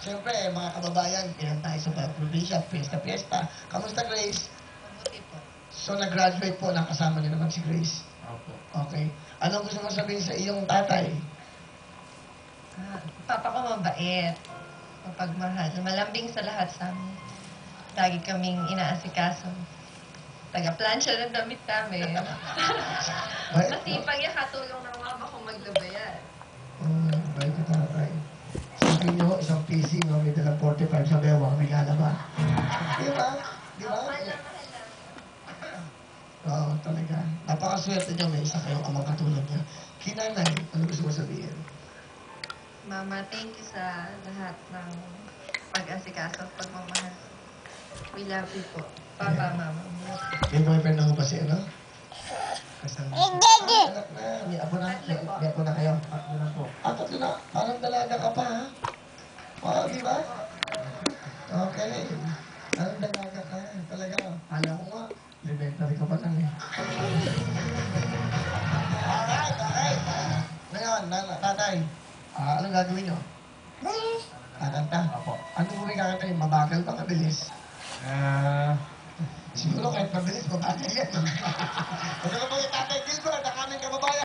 Siyempre, mga kababayan, ilan tayo sa probinsya, fiesta-fiesta. Kamusta, Grace? Mabuti po. So, nag-graduate po, nakasama niyo naman si Grace. Opo. Okay. Anong gusto mo sabihin sa iyong tatay? Papa ko mabait. Mapagmahal. Malambing sa lahat sa amin. Lagi kaming inaasikaso. Taga-plancha ng damit namin. Masipag yung katulong ng mama ko maglabayan. Bait ka tatay. Sabi niyo, isang PC, no, may dalang 45 sa bewa, may lalaba. Di ba? Di ba? Mahal na mahal na. Oo, talaga. Napakaswerte niyo, may isa kayong amang katulad niya. Kinanay, ano gusto mo sabihin? Mama, thank you sa lahat ng pag-asikaso at pagmamahal. We love you po. Papa, Mama. May boyfriend na ho ba si ano? Kasama siya. Anak na, may apo na. May apo na kayo. Tatlo na po. Tatlo na. Parang dalaga ka pa, ha? Oo, di ba? Okay. Parang dalaga ka. Talaga. Kala ko nga. Elementary ka pa lang, eh. Alright, alright. Ngayon, tatay. Anong gagawin nyo? Kakanta? Opo. Ano mo may kakanta yun? Mabagal ba? Mabilis? Siguro kahit mabilis, mabagal yan. Ano ka mga tatay Gilbert, ang aming kababayan?